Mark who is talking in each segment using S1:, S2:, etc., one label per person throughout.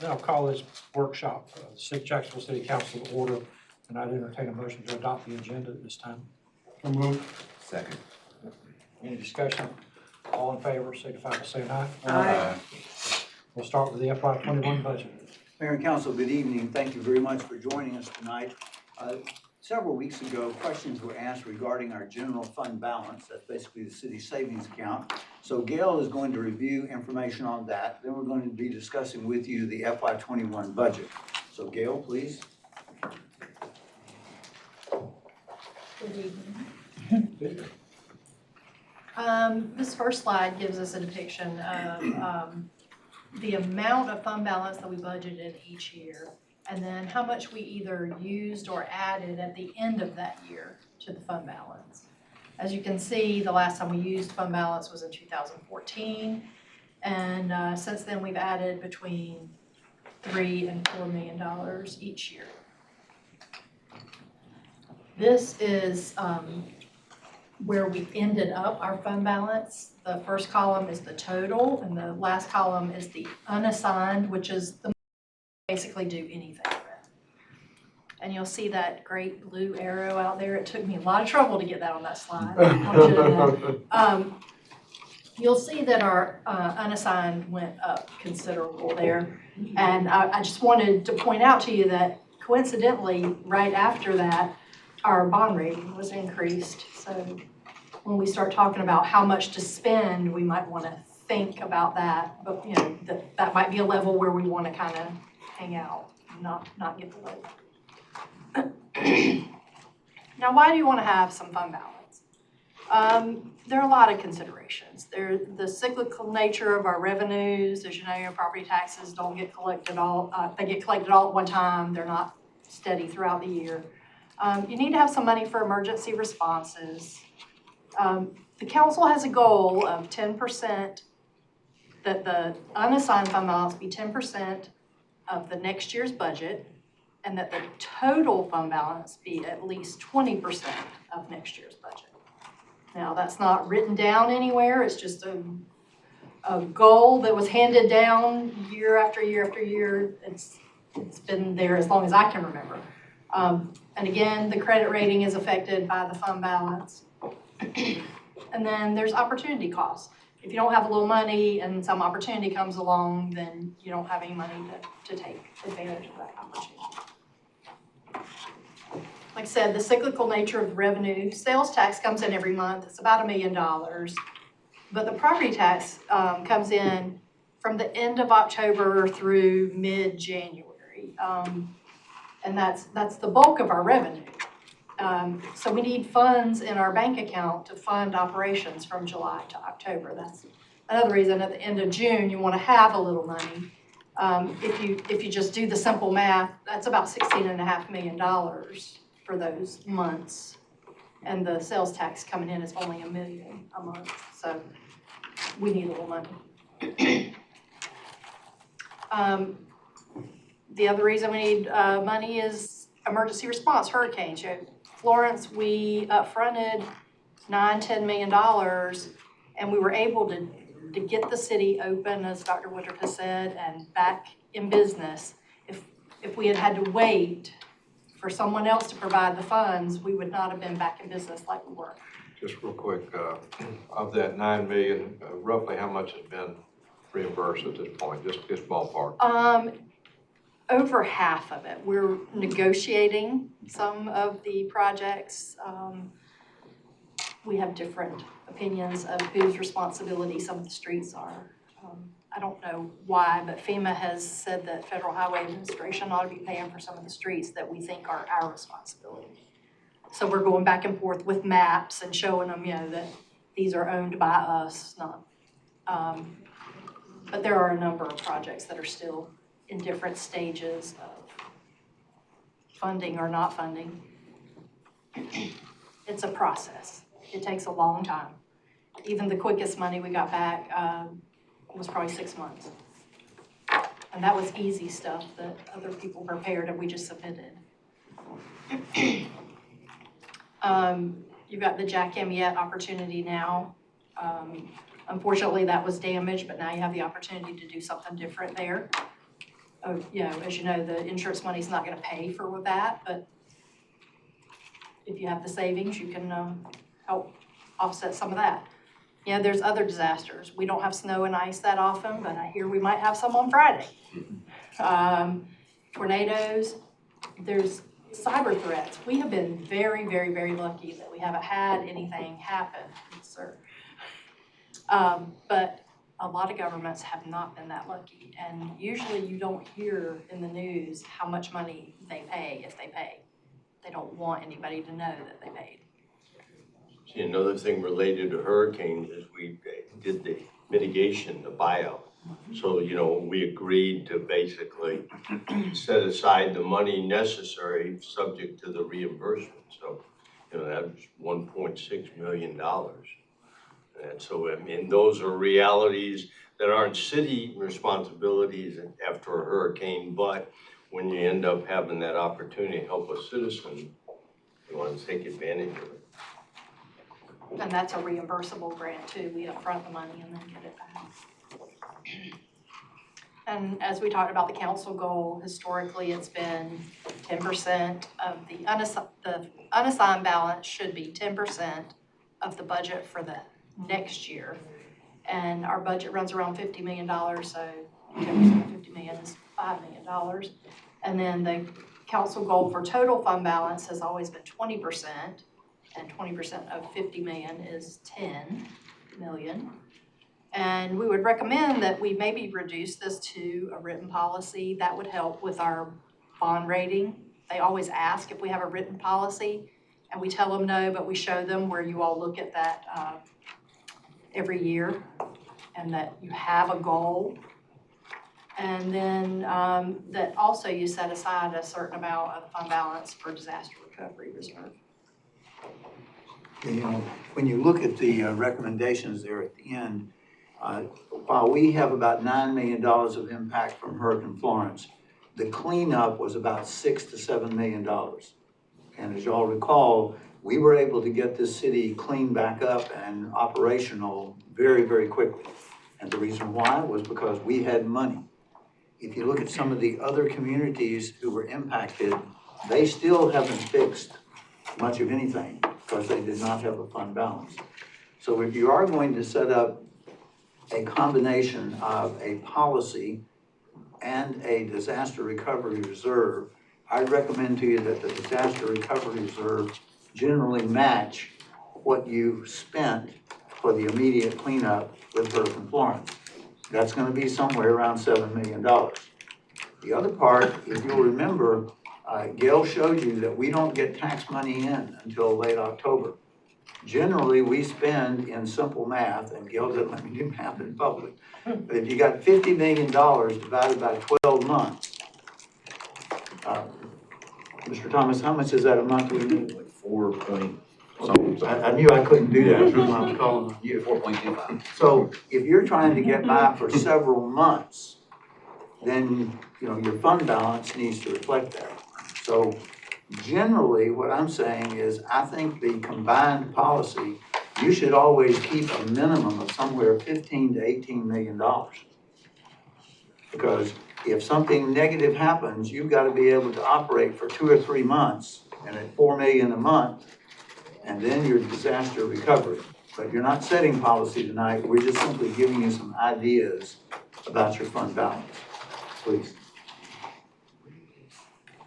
S1: I'll call this workshop, Jacksonville City Council to order, and I'd entertain a motion to adopt the agenda at this time.
S2: So moved.
S3: Second.
S1: Any discussion? All in favor, signify by saying aye.
S3: Aye.
S1: We'll start with the FY21 budget.
S4: Mayor and Council, good evening. Thank you very much for joining us tonight. Several weeks ago, questions were asked regarding our general fund balance. That's basically the city savings account. So Gail is going to review information on that. Then we're going to be discussing with you the FY21 budget. So Gail, please.
S5: Good evening. This first slide gives us a depiction of the amount of fund balance that we budgeted each year, and then how much we either used or added at the end of that year to the fund balance. As you can see, the last time we used fund balance was in 2014, and since then we've added between $3 and $4 million each year. This is where we ended up our fund balance. The first column is the total, and the last column is the unassigned, which is the basically do anything with. And you'll see that great blue arrow out there. It took me a lot of trouble to get that on that slide. You'll see that our unassigned went up considerable there. And I just wanted to point out to you that coincidentally, right after that, our bond rating was increased. So when we start talking about how much to spend, we might want to think about that. But you know, that might be a level where we want to kind of hang out and not get below. Now, why do you want to have some fund balance? There are a lot of considerations. There's the cyclical nature of our revenues. As you know, your property taxes don't get collected all. They get collected all at one time. They're not steady throughout the year. You need to have some money for emergency responses. The council has a goal of 10%, that the unassigned fund balance be 10% of the next year's budget, and that the total fund balance be at least 20% of next year's budget. Now, that's not written down anywhere. It's just a goal that was handed down year after year after year. It's been there as long as I can remember. And again, the credit rating is affected by the fund balance. And then there's opportunity costs. If you don't have a little money and some opportunity comes along, then you don't have any money to take advantage of that opportunity. Like I said, the cyclical nature of the revenue, sales tax comes in every month. It's about $1 million. But the property tax comes in from the end of October through mid-January. And that's the bulk of our revenue. So we need funds in our bank account to fund operations from July to October. That's another reason at the end of June you want to have a little money. If you just do the simple math, that's about $16.5 million for those months. And the sales tax coming in is only $1 million a month. So we need a little money. The other reason we need money is emergency response, hurricanes. Florence, we upfronted $9–10 million, and we were able to get the city open, as Dr. Woodruff has said, and back in business. If we had to wait for someone else to provide the funds, we would not have been back in business like we were.
S2: Just real quick, of that $9 million, roughly how much has been reimbursed at this point? Just ballpark.
S5: Over half of it. We're negotiating some of the projects. We have different opinions of whose responsibility some of the streets are. I don't know why, but FEMA has said that Federal Highway Administration ought to be paying for some of the streets that we think are our responsibility. So we're going back and forth with maps and showing them, you know, that these are owned by us, not. But there are a number of projects that are still in different stages of funding or not funding. It's a process. It takes a long time. Even the quickest money we got back was probably 6 months. And that was easy stuff that other people prepared and we just submitted. You've got the Jack Amiette opportunity now. Unfortunately, that was damaged, but now you have the opportunity to do something different there. you know, as you know, the insurance money's not gonna pay for that, but if you have the savings, you can, help offset some of that. Yeah, there's other disasters. We don't have snow and ice that often, but I hear we might have some on Friday. Tornadoes, there's cyber threats. We have been very, very, very lucky that we haven't had anything happen, sir. But a lot of governments have not been that lucky, and usually you don't hear in the news how much money they pay if they pay. They don't want anybody to know that they paid.
S3: See, another thing related to hurricanes is we did the mitigation, the buyout. So, you know, we agreed to basically set aside the money necessary subject to the reimbursement. So, you know, that was $1.6 million. And so, I mean, those are realities that aren't city responsibilities after a hurricane, but when you end up having that opportunity to help a citizen, you want to take advantage of it.
S5: And that's a reimbursable grant too. We upfront the money and then get it back. And as we talked about the council goal, historically it's been 10% of the unassigned balance should be 10% of the budget for the next year. And our budget runs around $50 million, so 10% of 50 million is $5 million. And then the council goal for total fund balance has always been 20%. And 20% of 50 million is 10 million. And we would recommend that we maybe reduce this to a written policy. That would help with our bond rating. They always ask if we have a written policy, and we tell them no, but we show them where you all look at that every year, and that you have a goal. And then that also you set aside a certain amount of fund balance for disaster recovery reserve.
S4: You know, when you look at the recommendations there at the end, while we have about $9 million of impact from Hurricane Florence, the cleanup was about $6 to $7 million. And as y'all recall, we were able to get this city cleaned back up and operational very, very quickly. And the reason why was because we had money. If you look at some of the other communities who were impacted, they still haven't fixed much of anything because they did not have a fund balance. So if you are going to set up a combination of a policy and a disaster recovery reserve, I recommend to you that the disaster recovery reserve generally match what you spent for the immediate cleanup with Hurricane Florence. That's going to be somewhere around $7 million. The other part, if you'll remember, Gail showed you that we don't get tax money in until late October. Generally, we spend in simple math, and Gail doesn't let me do math in public, but if you got $50 million divided by 12 months, Mr. Thomas, how much is that a month?
S6: Like 4 point something.
S4: I knew I couldn't do that, that's why I was calling on you.
S6: 4.25.
S4: So if you're trying to get by for several months, then you know your fund balance needs to reflect that. So generally, what I'm saying is I think the combined policy, you should always keep a minimum of somewhere $15 to $18 million. Because if something negative happens, you've got to be able to operate for 2 or 3 months and at $4 million a month, and then your disaster recovery. But you're not setting policy tonight. We're just simply giving you some ideas about your fund balance. Please.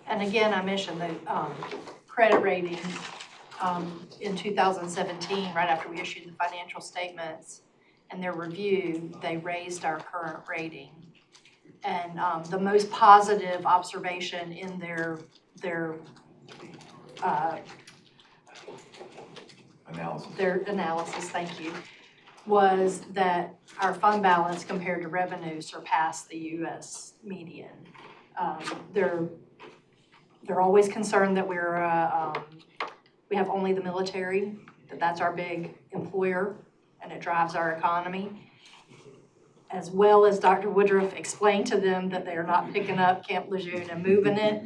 S5: And again, I mentioned the credit rating in 2017, right after we issued the financial statements and their review, they raised our current rating. And the most positive observation in their analysis, thank you, was that our fund balance compared to revenue surpassed the U.S. median. They're always concerned that we have only the military, that's our big employer, and it drives our economy. As well as Dr. Woodruff explained to them that they are not picking up Camp Lejeune and moving it,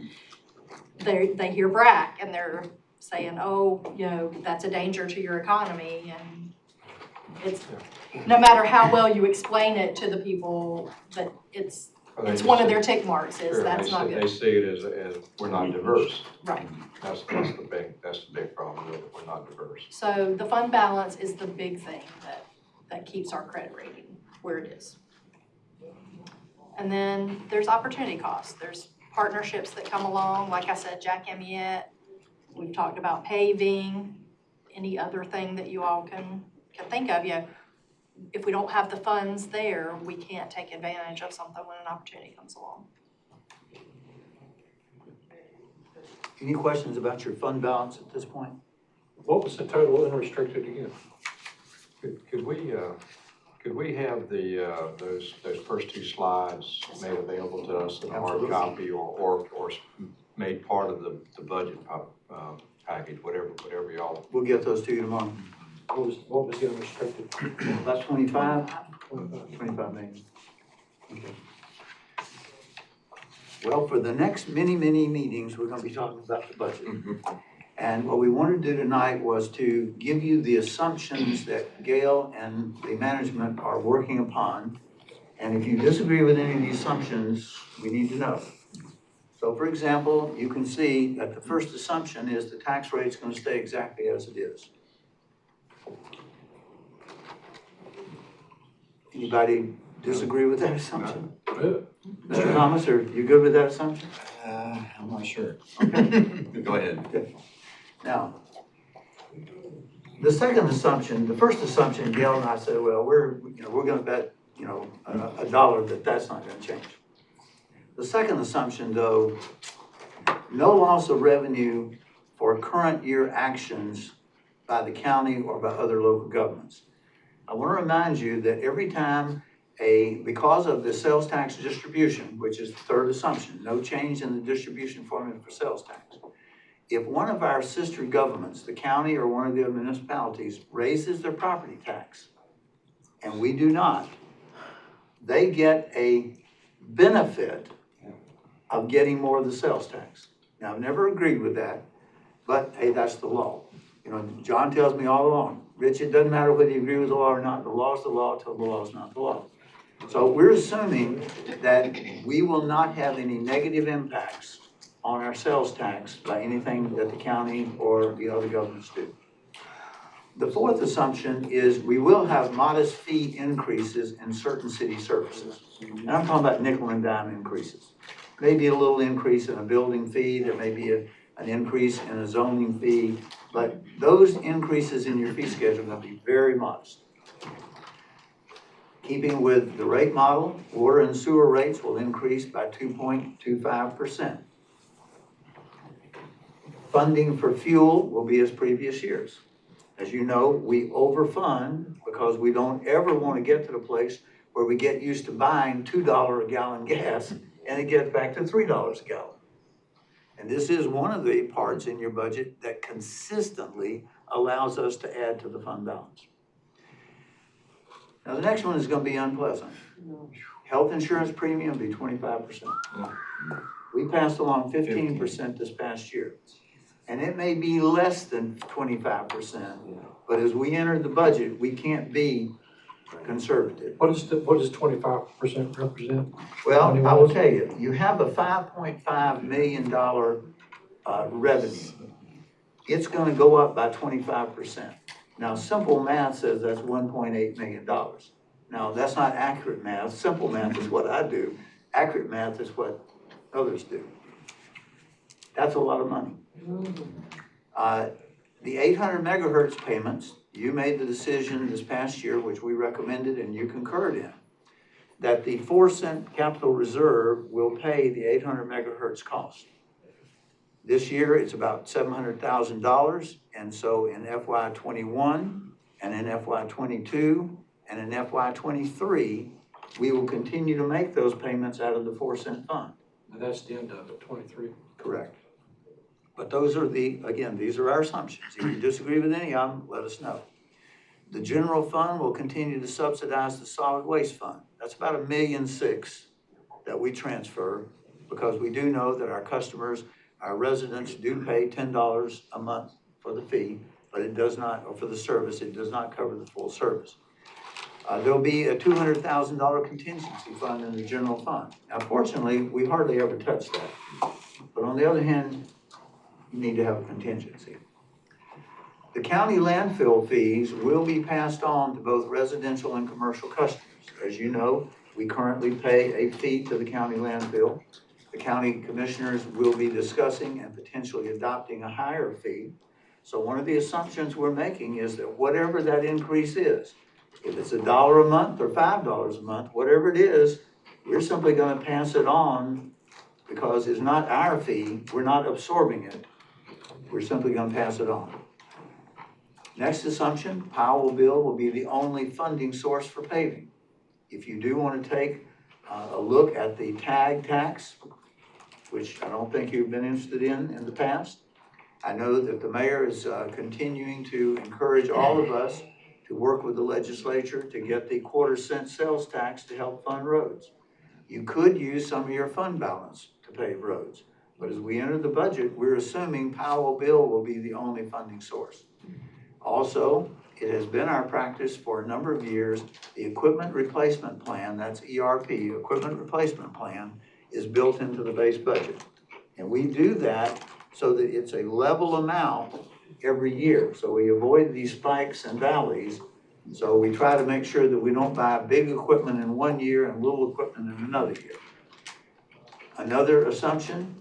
S5: they hear BRAC and they're saying, oh, you know, that's a danger to your economy. And it's, no matter how well you explain it to the people, that it's It's one of their tick marks, is
S2: Sure,
S5: that's
S2: they
S5: not
S2: see- They
S5: good.
S2: see it as we're not diverse.
S5: Right.
S2: That's the big problem, that we're not diverse.
S5: So the fund balance is the big thing that keeps our credit rating where it is. And then there's opportunity costs. There's partnerships that come along, like I said, Jack Amiette. We've talked about paving, any other thing that you all can think of. If we don't have the funds there, we can't take advantage of something when an opportunity comes along.
S4: Any questions about your fund balance at this point?
S1: What was the total unrestricted again?
S2: Could we have those first two slides made available to us in a hard
S4: Absolutely.
S2: copy or made part of the budget package, whatever y'all.
S4: We'll get those to you tomorrow.
S1: What was the unrestricted?
S4: About 25
S1: 25.
S4: million. Okay. Well, for the next many meetings, we're gonna be talking about the budget. And what we wanted to do tonight was to give you the assumptions that Gail and the management are working upon. And if you disagree with any of the assumptions, we need to know. So for example, you can see that the first assumption is the tax rate's gonna stay exactly as it is. Anybody disagree with that assumption?
S1: Good.
S4: Mr. Thomas, are you good with that assumption?
S6: I'm not sure.
S4: Okay.
S6: Go ahead.
S4: Now, the second assumption, the first assumption, Gail and I said, well, we're gonna bet, a dollar that that's not gonna change. The second assumption, though, no loss of revenue for current year actions by the county or by other local governments. I want to remind you that every time because of the sales tax distribution, which is the third assumption, no change in the distribution formula for sales tax. If one of our sister governments, the county or one of the municipalities, raises their property tax, and we do not, they get a benefit of getting more of the sales tax. Now, I've never agreed with that, but hey, that's the law. John tells me all along, Rich, it doesn't matter whether you agree with the law or not, the law is the law until the law is not the law. So we're assuming that we will not have any negative impacts on our sales tax by anything that the county or the other governments do. The fourth assumption is we will have modest fee increases in certain city services. And I'm talking about nickel and dime increases. Maybe a little increase in a building fee, there may be an increase in a zoning fee, but those increases in your fee schedule are going to be very modest. Keeping with the rate model, water and sewer rates will increase by 2.25%. Funding for fuel will be as previous years. As you know, we overfund because we don't ever want to get to the place where we get used to buying $2 a gallon gas and it gets back to $3 a gallon. And this is one of the parts in your budget that consistently allows us to add to the fund balance. Now, the next one is going to be unpleasant. Health insurance premium will be 25%. We passed along 15% this past year. And it may be less than 25%, but as we enter the budget, we can't be conservative.
S1: What does 25% represent?
S4: Well, I will tell you, you have a $5.5 million revenue. It's gonna go up by 25%. Now, simple math says that's $1.8 million. Now, that's not accurate math. Simple math is what I do. Accurate math is what others do. That's a lot of money. The 800 megahertz payments, you made the decision this past year, which we recommended and you concurred in, that the 4-cent capital reserve will pay the 800 megahertz cost. This year, it's about $700,000, and so in FY21 and in FY22 and in FY23, we will continue to make those payments out of the 4-cent fund.
S1: And that's the end of it, 23.
S4: Correct. But those are again, these are our assumptions. If you disagree with any of them, let us know. The general fund will continue to subsidize the solid waste fund. That's about $1.6 million that we transfer because we do know that our customers, our residents do pay $10 a month for the fee, but it does not, or for the service, it does not cover the full service. There'll be a $200,000 contingency fund in the general fund. Now fortunately, we hardly ever touch that. But on the other hand, you need to have a contingency. The county landfill fees will be passed on to both residential and commercial customers. As you know, we currently pay a fee to the county landfill. The county commissioners will be discussing and potentially adopting a higher fee. So one of the assumptions we're making is that whatever that increase is, if it's $1 a month or $5 a month, whatever it is, we're simply gonna pass it on because it's not our fee, we're not absorbing it. We're simply gonna pass it on. Next assumption, Powell bill will be the only funding source for paving. If you do wanna take a look at the tag tax, which I don't think you've been interested in the past, I know that the mayor is continuing to encourage all of us to work with the legislature to get the quarter-cent sales tax to help fund roads. You could use some of your fund balance to pave roads, but as we enter the budget, we're assuming Powell bill will be the only funding source. Also, it has been our practice for a number of years, the equipment replacement plan, that's ERP, equipment replacement plan, is built into the base budget. And we do that so that it's a level amount every year. So we avoid these spikes and valleys. So we try to make sure that we don't buy big equipment in one year and little equipment in another year. Another assumption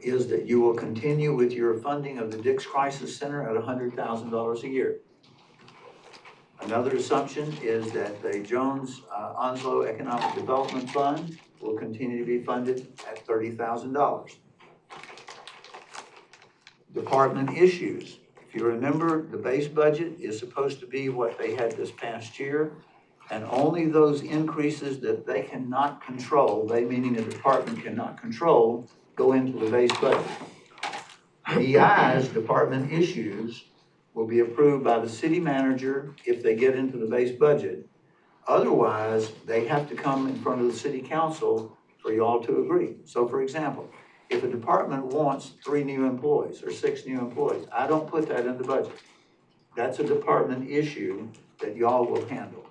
S4: is that you will continue with your funding of the Dix Crisis Center at $100,000 a year. Another assumption is that the Jones-Onslow Economic Development Fund will continue to be funded at $30,000. Department issues. If you remember, the base budget is supposed to be what they had this past year, and only those increases that they cannot control, they meaning the department cannot control, go into the base budget. DI's department issues will be approved by the city manager if they get into the base budget. Otherwise, they have to come in front of the city council for y'all to agree. So for example, if a department wants 3 new employees or 6 new employees, I don't put that in the budget. That's a department issue that y'all will handle.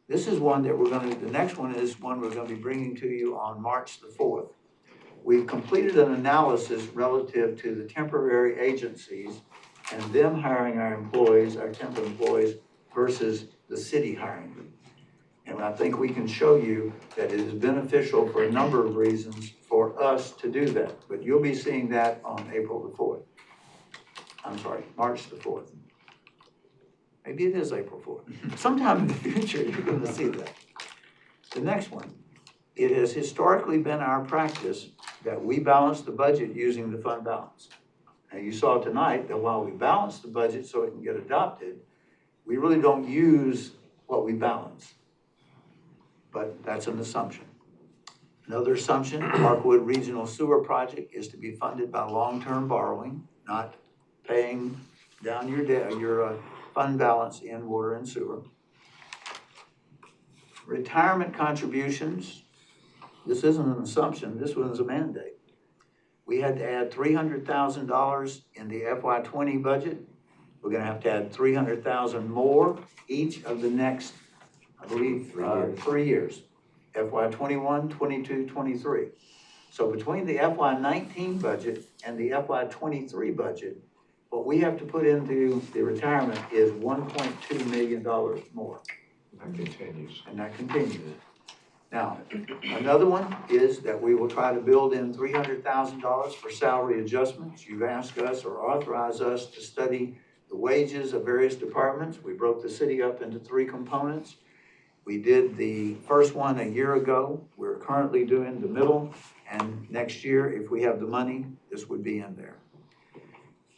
S4: This is one that the next one is one we're gonna be bringing to you on March the 4th. We've completed an analysis relative to the temporary agencies and them hiring our employees, our temp employees, versus the city hiring them. And I think we can show you that it is beneficial for a number of reasons for us to do that. But you'll be seeing that on April the 4th. I'm sorry, March the 4th. Maybe it is April 4th. Sometime in the future, you're going to see that. The next one. It has historically been our practice that we balance the budget using the fund balance. Now you saw tonight that while we balance the budget so it can get adopted, we really don't use what we balance. But that's an assumption. Another assumption, Parkwood Regional Sewer Project is to be funded by long-term borrowing, not paying down your fund balance in water and sewer. Retirement contributions, this isn't an assumption, this one is a mandate. We had to add $300,000 in the FY20 budget. We're gonna have to add $300,000 more each of the next, I believe, 3 years. FY21, 22, 23. So between the FY19 budget and the FY23 budget, what we have to put into the retirement is $1.2 million more.
S2: That continues.
S4: And that continues. Now, another one is that we will try to build in $300,000 for salary adjustments. You've asked us or authorized us to study the wages of various departments. We broke the city up into 3 components. We did the first one a year ago. We're currently doing the middle, and next year, if we have the money, this would be in there.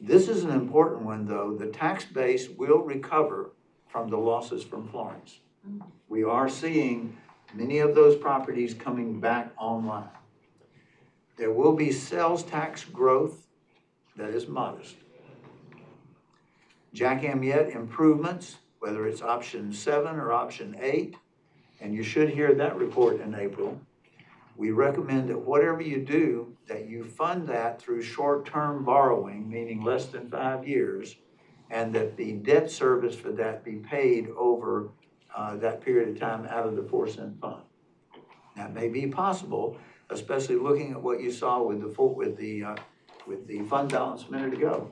S4: This is an important one, though. The tax base will recover from the losses from Florence. We are seeing many of those properties coming back online. There will be sales tax growth that is modest. Jack Amyette improvements, whether it's option 7 or option 8, and you should hear that report in April. We recommend that whatever you do, that you fund that through short-term borrowing, meaning less than 5 years, and that the debt service for that be paid over that period of time out of the 4-cent fund. Now, it may be possible, especially looking at what you saw with the fund balance a minute ago.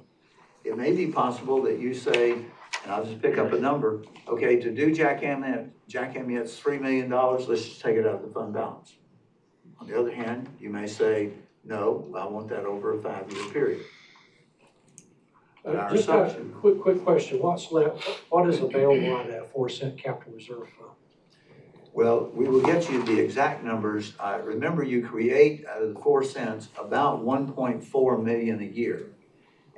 S4: It may be possible that you say, and I'll just pick up a number, okay, to do Jack Amiette's $3 million, let's just take it out of the fund balance. On the other hand, you may say, no, I want that over a 5-year period. Our
S1: Just a
S4: assumption-
S1: quick question. What's left, what is available out of that 4-cent capital reserve fund?
S4: Well, we will get you the exact numbers. Remember, you create out of the 4 cents about 1.4 million a year.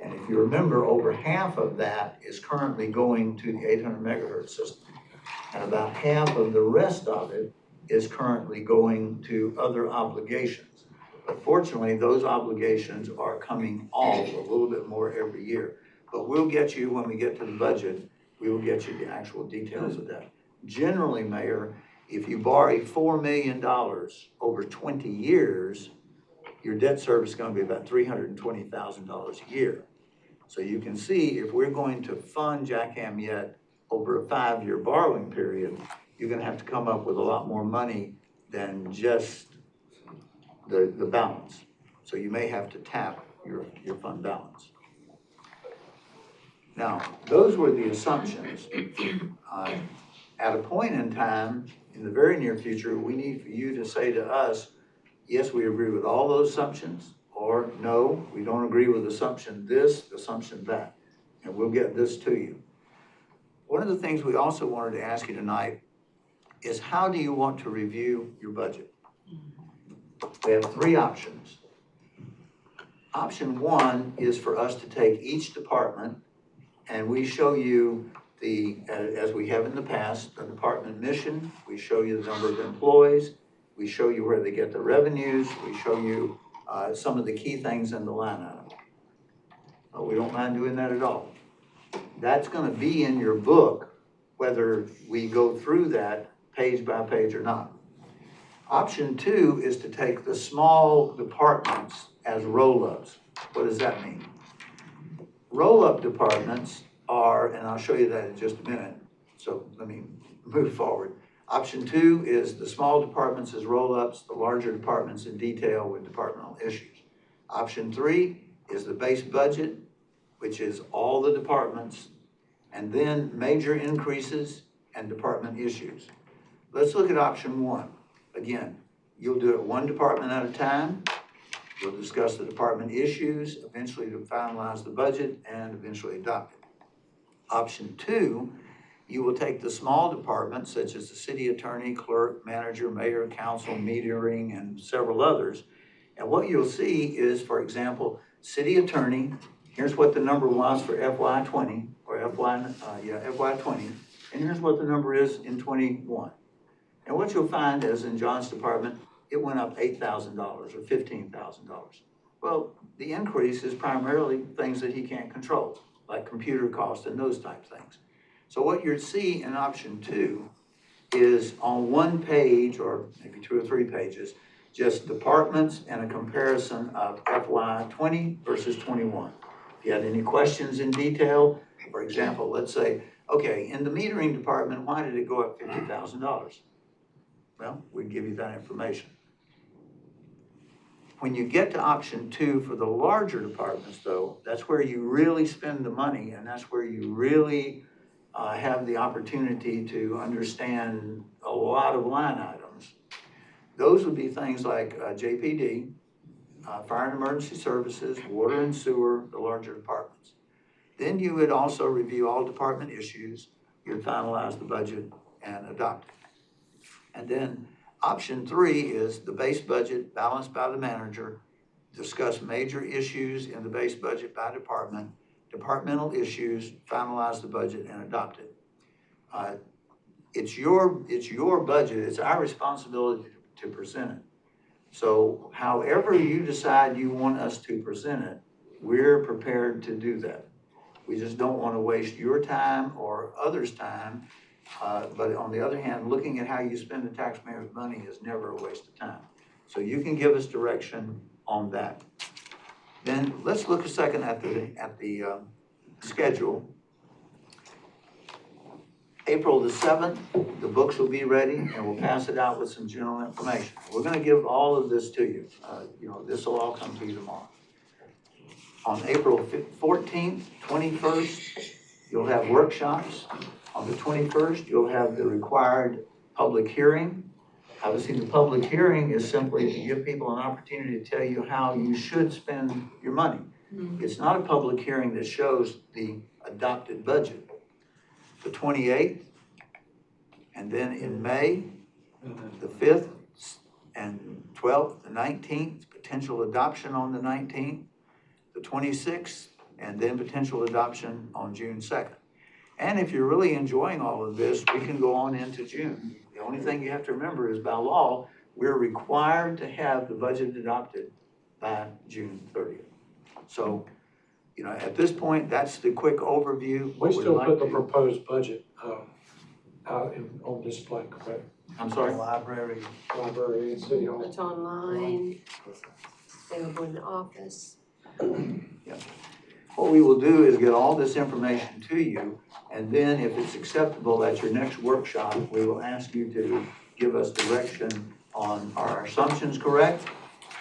S4: And if you remember, over half of that is currently going to the 800 megahertz system. And about half of the rest of it is currently going to other obligations. But fortunately, those obligations are coming off a little bit more every year. But we'll get you, when we get to the budget, we will get you the actual details of that. Generally, Mayor, if you borrow $4 million over 20 years, your debt service is going to be about $320,000 a year. So you can see if we're going to fund Jack Amiette over a 5-year borrowing period, you're going to have to come up with a lot more money than just the balance. So you may have to tap your fund balance. Now, those were the assumptions. At a point in time, in the very near future, we need for you to say to us, yes, we agree with all those assumptions, or no, we don't agree with assumption this, assumption that, and we'll get this to you. One of the things we also wanted to ask you tonight is how do you want to review your budget? We have 3 options. Option 1 is for us to take each department and we show you as we have in the past, the department mission, we show you the number of employees, we show you where they get the revenues, we show you some of the key things in the line item. We don't mind doing that at all. That's gonna be in your book, whether we go through that page by page or not. Option 2 is to take the small departments as roll-ups. What does that mean? Roll-up departments are, and I'll show you that in just a minute, so let me move forward. Option 2 is the small departments as roll-ups, the larger departments in detail with departmental issues. Option 3 is the base budget, which is all the departments, and then major increases and department issues. Let's look at option 1. Again, you'll do it 1 department at a time. We'll discuss the department issues, eventually to finalize the budget, and eventually adopt it. Option 2, you will take the small departments, such as the city attorney, clerk, manager, mayor, council, metering, and several others. And what you'll see is, for example, city attorney, here's what the number was for FY20, or FY20, and here's what the number is in 21. And what you'll find is in John's department, it went up $8,000 or $15,000. Well, the increase is primarily things that he can't control, like computer costs and those type things. So what you'll see in option 2 is on 1 page, or maybe 2 or 3 pages, just departments and a comparison of FY20 versus 21. If you had any questions in detail, for example, let's say, okay, in the metering department, why did it go up $50,000? Well, we give you that information. When you get to option 2 for the larger departments, though, that's where you really spend the money, and that's where you really have the opportunity to understand a lot of line items. Those would be things like JPD, Fire and Emergency Services, Water and Sewer, the larger departments. Then you would also review all department issues, you'd finalize the budget and adopt it. And then option 3 is the base budget balanced by the manager, discuss major issues in the base budget by department, departmental issues, finalize the budget and adopt it. It's your budget, it's our responsibility to present it. So however you decide you want us to present it, we're prepared to do that. We just don't want to waste your time or others' time. But on the other hand, looking at how you spend the taxpayers' money is never a waste of time. So you can give us direction on that. Then let's look a second at the schedule. April the 7th, the books will be ready and we'll pass it out with some general information. We're gonna give all of this to you. This will all come to you tomorrow. On April 14th, 21st, you'll have workshops. On the 21st, you'll have the required public hearing. Obviously, the public hearing is simply to give people an opportunity to tell you how you should spend your money. It's not a public hearing that shows the adopted budget. The 28th, and then in May, the 5th and 12th, the 19th, potential adoption on the 19th, the 26th, and then potential adoption on June 2nd. And if you're really enjoying all of this, we can go on into June. The only thing you have to remember is by law, we're required to have the budget adopted by June 30th. So, at this point, that's the quick overview.
S1: We still put the proposed budget out on display, correct?
S4: I'm sorry?
S1: Library and city hall.
S7: It's online, it's available in the office.
S4: What we will do is get all this information to you, and then if it's acceptable at your next workshop, we will ask you to give us direction on are our assumptions correct,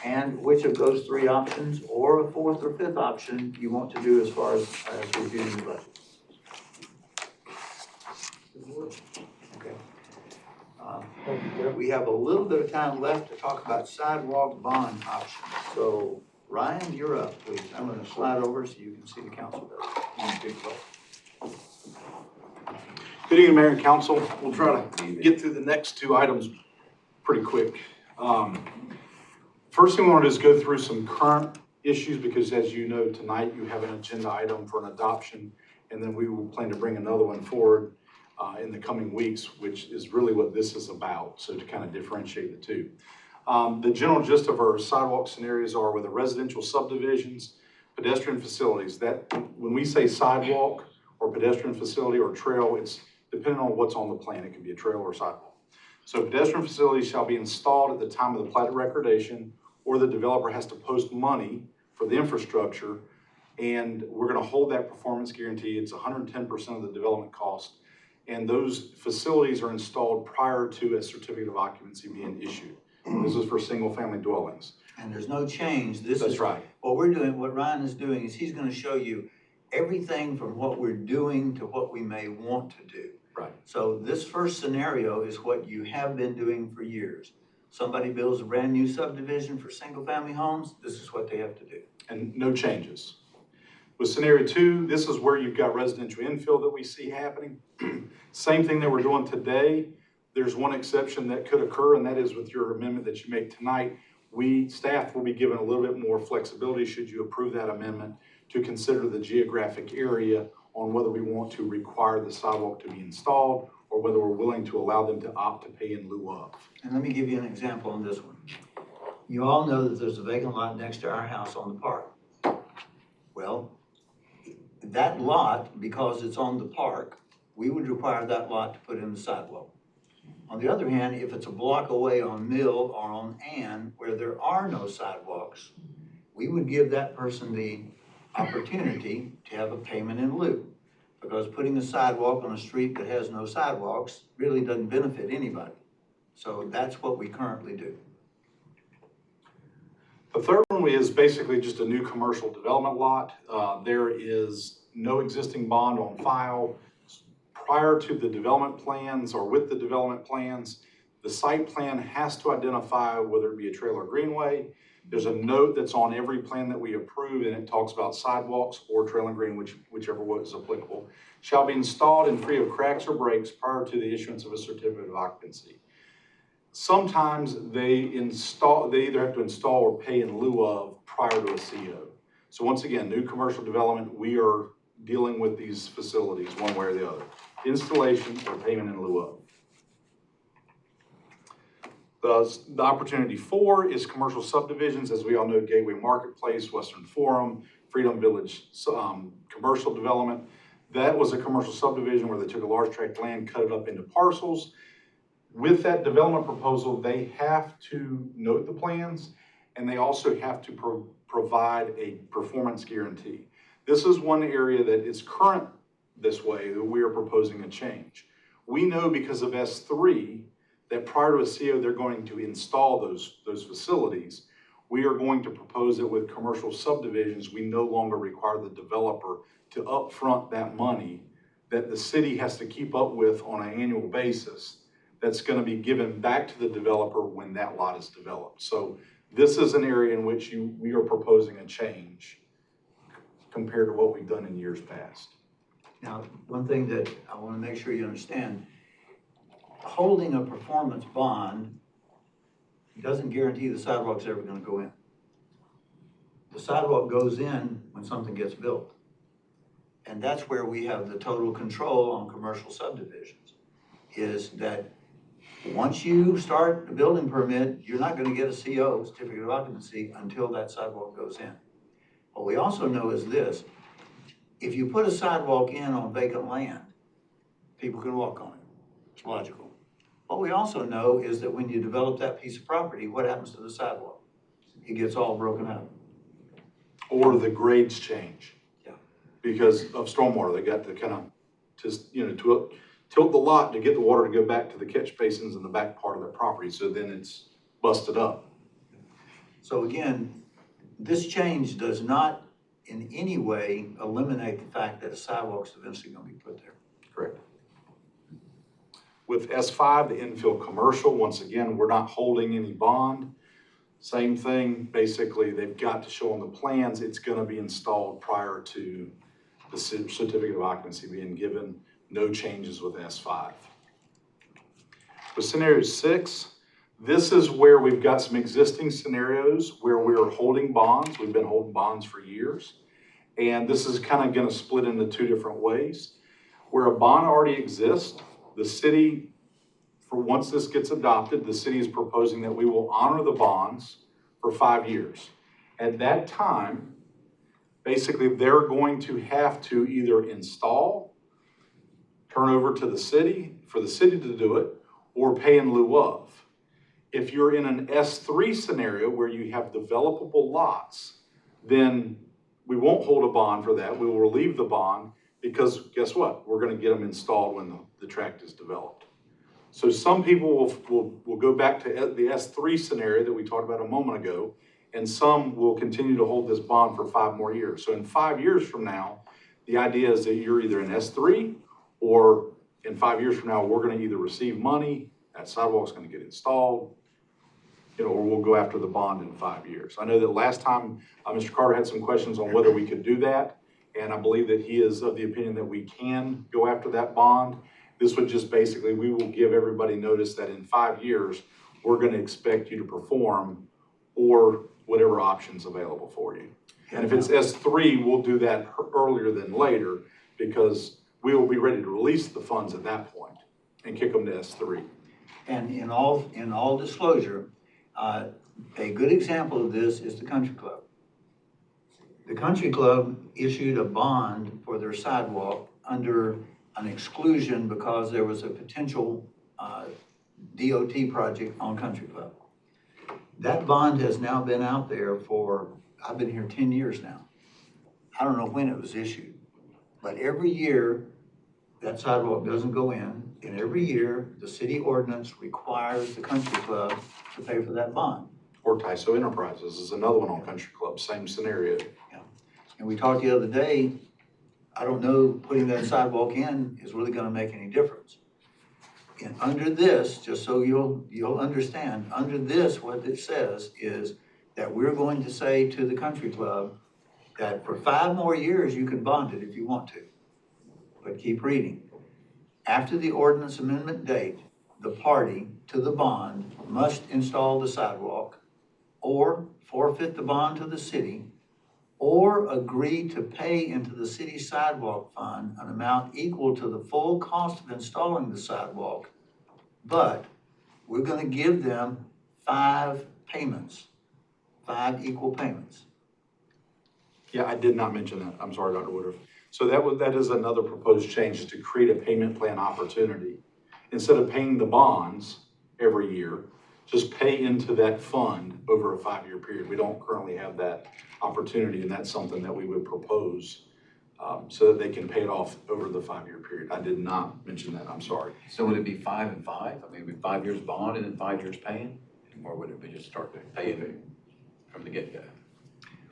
S4: and which of those three options, or a fourth or fifth option, you want to do as far as reviewing the budget. Okay. We have a little bit of time left to talk about sidewalk bond options. So Ryan, you're up, please. I'm going to slide over so you can see the council better.
S8: Good evening, Mayor and Council. We'll try to get through the next two items pretty quick. First thing we want to do is go through some current issues because as you know, tonight you have an agenda item for an adoption, and then we will plan to bring another one forward in the coming weeks, which is really what this is about, so to kind of differentiate the two. The general gist of our sidewalk scenarios are with the residential subdivisions, pedestrian facilities. That when we say sidewalk or pedestrian facility or trail, it's depending on what's on the plan. It can be a trail or sidewalk. So pedestrian facilities shall be installed at the time of the plat recordation, or the developer has to post money for the infrastructure, and we're going to hold that performance guarantee. It's 110% of the development cost, and those facilities are installed prior to a certificate of occupancy being issued. This is for single-family dwellings.
S4: And there's no change.
S8: That's right.
S4: What we're doing, what Ryan is doing is he's going to show you everything from what we're doing to what we may want to do.
S8: Right.
S4: So this first scenario is what you have been doing for years. Somebody builds a brand new subdivision for single family homes, this is what they have to do.
S8: And no changes. With scenario two, this is where you've got residential infill that we see happening. Same thing that we're doing today. There's one exception that could occur, and that is with your amendment that you make tonight. Staff will be given a little bit more flexibility should you approve that amendment to consider the geographic area on whether we want to require the sidewalk to be installed or whether we're willing to allow them to opt to pay in lieu of.
S4: And let me give you an example on this one. You all know that there's a vacant lot next to our house on the park. Well, that lot, because it's on the park, we would require that lot to put in the sidewalk. On the other hand, if it's a block away on Mill or on Ann where there are no sidewalks, we would give that person the opportunity to have a payment in lieu. Because putting a sidewalk on a street that has no sidewalks really doesn't benefit anybody. So that's what we currently do.
S8: The third one is basically just a new commercial development lot. There is no existing bond on file. Prior to the development plans or with the development plans, the site plan has to identify whether it be a trail or greenway. There's a note that's on every plan that we approve, and it talks about sidewalks or trail and green, whichever one is applicable, shall be installed and free of cracks or breaks prior to the issuance of a certificate of occupancy. Sometimes they either have to install or pay in lieu of prior to a CO. So once again, new commercial development, we are dealing with these facilities one way or the other. Installation or payment in lieu of. The opportunity 4 is commercial subdivisions. As we all know, Gateway Marketplace, Western Forum, Freedom Village commercial development. That was a commercial subdivision where they took a large tract of land, cut it up into parcels. With that development proposal, they have to note the plans, and they also have to provide a performance guarantee. This is one area that is current this way that we are proposing a change. We know because of S3 that prior to a CO, they're going to install those facilities. We are going to propose that with commercial subdivisions, we no longer require the developer to upfront that money that the city has to keep up with on an annual basis. That's going to be given back to the developer when that lot is developed. So this is an area in which we are proposing a change compared to what we've done in years past.
S4: Now, one thing that I want to make sure you understand, holding a performance bond doesn't guarantee the sidewalk's ever going to go in. The sidewalk goes in when something gets built. And that's where we have the total control on commercial subdivisions, is that once you start a building permit, you're not going to get a CO, certificate of occupancy, until that sidewalk goes in. What we also know is this: if you put a sidewalk in on vacant land, people can walk on it. It's logical. What we also know is that when you develop that piece of property, what happens to the sidewalk? It gets all broken up.
S8: Or the grades change.
S4: Yeah.
S8: Because of stormwater, they got to kind of just, tilt the lot to get the water to go back to the catch basins in the back part of the property, so then it's busted up.
S4: So again, this change does not in any way eliminate the fact that a sidewalk's eventually going to be put there.
S8: Correct. With S5, the infill commercial, once again, we're not holding any bond. Same thing, basically, they've got to show on the plans it's going to be installed prior to the certificate of occupancy being given. No changes with S5. With scenario 6, this is where we've got some existing scenarios where we're holding bonds. We've been holding bonds for years. And this is kind of going to split into two different ways. Where a bond already exists, the city, for once this gets adopted, the city is proposing that we will honor the bonds for 5 years. At that time, basically, they're going to have to either install, turn over to the city, for the city to do it, or pay in lieu of. If you're in an S3 scenario where you have developable lots, then we won't hold a bond for that. We will relieve the bond because guess what? We're going to get them installed when the tract is developed. So some people will go back to the S3 scenario that we talked about a moment ago, and some will continue to hold this bond for 5 more years. So in 5 years from now, the idea is that you're either in S3, or in 5 years from now, we're going to either receive money, that sidewalk's going to get installed, or we'll go after the bond in 5 years. I know that last time Mr. Carter had some questions on whether we could do that, and I believe that he is of the opinion that we can go after that bond. This would just basically, we will give everybody notice that in 5 years, we're going to expect you to perform, or whatever option's available for you. And if it's S3, we'll do that earlier than later, because we will be ready to release the funds at that point and kick them to S3.
S4: And in all disclosure, a good example of this is the Country Club. The Country Club issued a bond for their sidewalk under an exclusion because there was a potential DOT project on Country Club. That bond has now been out there for, I've been here 10 years now. I don't know when it was issued, but every year that sidewalk doesn't go in, and every year the city ordinance requires the Country Club to pay for that bond.
S8: Or Tyso Enterprises is another one on Country Club, same scenario.
S4: Yeah. And we talked the other day, I don't know, putting that sidewalk in is really gonna make any difference. And under this, just so you'll understand, under this, what it says is that we're going to say to the Country Club that for 5 more years, you can bond it if you want to. But keep reading. After the ordinance amendment date, the party to the bond must install the sidewalk, or forfeit the bond to the city, or agree to pay into the city sidewalk fund an amount equal to the full cost of installing the sidewalk, but we're gonna give them 5 payments, 5 equal payments.
S8: Yeah, I did not mention that. I'm sorry, Dr. Woodruff. So that is another proposed change, is to create a payment plan opportunity. Instead of paying the bonds every year, just pay into that fund over a 5-year period. We don't currently have that opportunity, and that's something that we would propose so that they can pay it off over the 5-year period. I did not mention that, I'm sorry.
S6: So would it be 5 and 5? I mean, would it be 5 years bond and then 5 years paying? Or would it be just start paying from the get-go?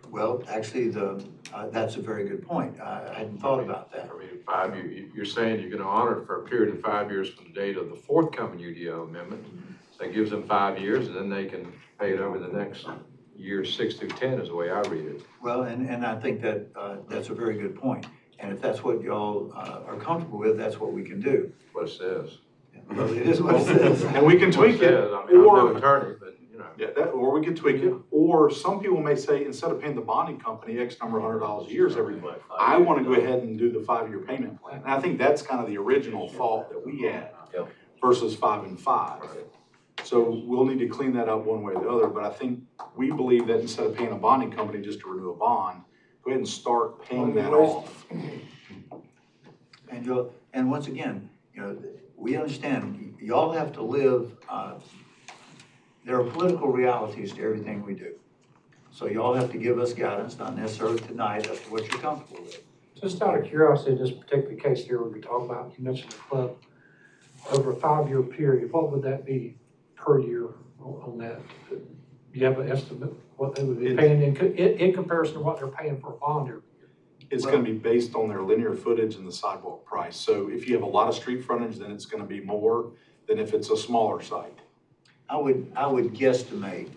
S4: Well, actually, that's a very good point. I hadn't thought about that.
S2: I mean, 5 years, you're saying you're gonna honor it for a period of 5 years from the date of the forthcoming UDO amendment. That gives them 5 years, and then they can pay it over the next year 6 through 10 is the way I read it.
S4: Well, and I think that, that's a very good point. And if that's what y'all, are comfortable with, that's what we can do.
S2: What it says.
S4: Well, it is what it says.
S8: And we can tweak it,
S2: I mean, I'm no
S8: or,
S2: attorney, but, you know.
S8: yeah, that, or we can tweak it, or some people may say, instead of paying the bonding company X number of $100 a year every month, I want to go ahead and do the 5-year payment plan. And I think that's kind of the original thought that we had
S3: Yep.
S8: versus 5 and 5. So we'll need to clean that up one way or the other, but I think we believe that instead of paying a bonding company just to renew a bond, go ahead and start paying that off.
S4: And once again, we understand, y'all have to live, there are political realities to everything we do. So y'all have to give us guidance, not necessarily tonight, as to what you're comfortable with.
S1: Just out of curiosity, in this particular case here we're talking about, you mentioned the club, over a 5-year period, what would that be per year on that? Do you have an estimate what they would be paying in comparison to what they're paying for a bond every year?
S8: It's gonna be based on their linear footage and the sidewalk price. So if you have a lot of street frontage, then it's gonna be more than if it's a smaller site.
S4: I would guesstimate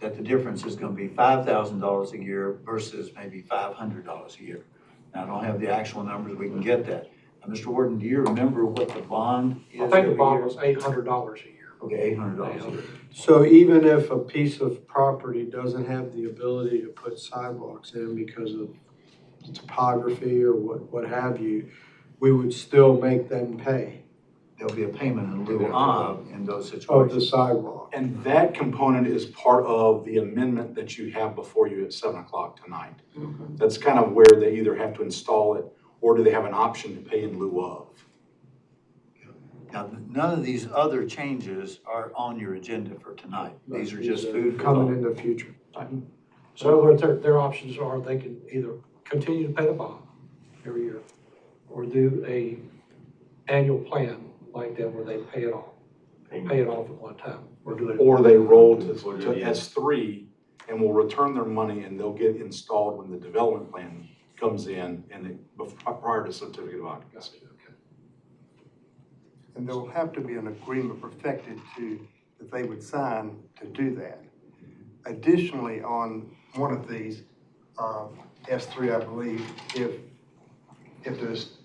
S4: that the difference is gonna be $5,000 a year versus maybe $500 a year. Now, I don't have the actual numbers, we can get that. Now, Mr. Warden, do you remember what the bond is?
S1: I think the
S4: every
S1: bond
S4: year?
S1: was $800 a year.
S4: Okay, $800 a year.
S9: So even if a piece of property doesn't have the ability to put sidewalks in because of topography or what have you, we would still make them pay
S4: There'll be a payment in lieu of in those
S9: of the
S4: situations.
S9: sidewalk.
S8: And that component is part of the amendment that you have before you at 7 o'clock tonight. That's kind of where they either have to install it or do they have an option to pay in lieu of.
S4: Now, none of these other changes are on your agenda for tonight. These are just food for
S9: Coming
S4: thought.
S9: in the future.
S1: So in other words, their options are they can either continue to pay the bond every year or do a annual plan like that where they pay it off at one time or do it.
S8: Or they roll to S3 and will return their money and they'll get installed when the development plan comes in and prior to certificate of occupancy.
S10: And there will have to be an agreement perfected that they would sign to do that. Additionally, on one of these, S3, I believe, if there's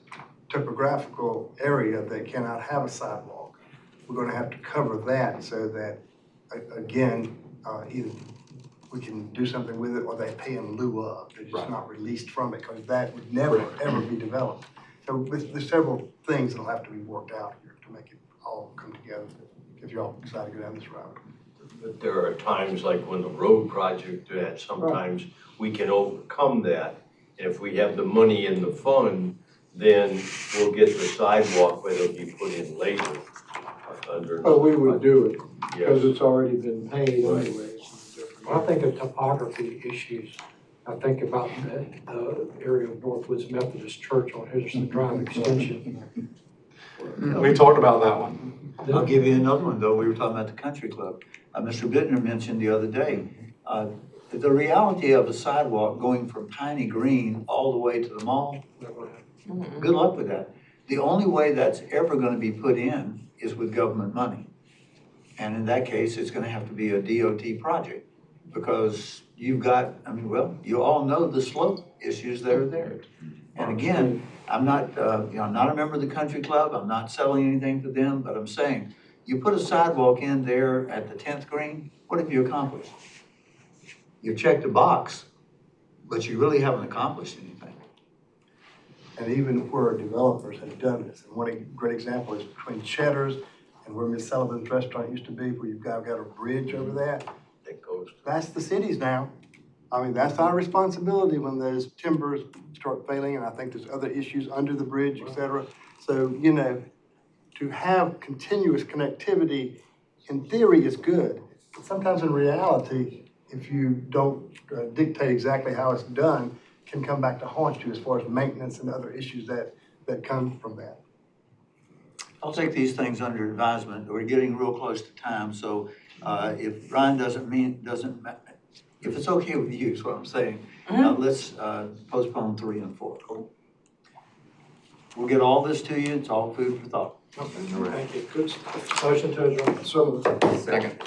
S10: topographical area that cannot have a sidewalk, we're gonna have to cover that so that, again, either we can do something with it or they pay in lieu of. They're just not released from it, because that would never, ever be developed. So there's several things that'll have to be worked out here to make it all come together if y'all decide to go down this route.
S3: But there are times like when the road project, that sometimes we can overcome that. And if we have the money in the fund, then we'll get the sidewalk, but it'll be put in later under.
S9: But we would do it because
S3: Yes.
S9: it's already been paid anyways.
S1: When I think of topography issues, I think about the area of Northwoods Methodist Church on Henderson Drive Extension.
S8: We talked about that one.
S4: I'll give you another one, though. We were talking about the country club. Mr. Bittner mentioned the other day, the reality of a sidewalk going from Piney Green all the way to the mall, good luck with that. The only way that's ever gonna be put in is with government money. And in that case, it's gonna have to be a DOT project because you've got, you all know the slope issues that are there. And again, I'm not, I'm not a member of the country club, I'm not selling anything for them, but I'm saying, you put a sidewalk in there at the 10th green, what have you accomplished? You checked a box, but you really haven't accomplished anything.
S10: And even where developers have done this, and one great example is between Cheddar's and where Miss Sullivan's restaurant used to be, where you've got a bridge over that.
S3: That goes.
S10: That's the city's now. I mean, that's our responsibility when those timbers start failing, and I think there's other issues under the bridge, et cetera. So, to have continuous connectivity, in theory, is good. But sometimes in reality, if you don't dictate exactly how it's done, can come back to haunt you as far as maintenance and other issues that come from that.
S4: I'll take these things under advisement. We're getting real close to time, so if Ryan if it's okay with you, is what I'm saying, let's postpone 3 and 4. We'll get all this to you. It's all food for thought.
S1: Okay, thank you. Good stuff. Motion to adjourn.
S10: So
S6: Second.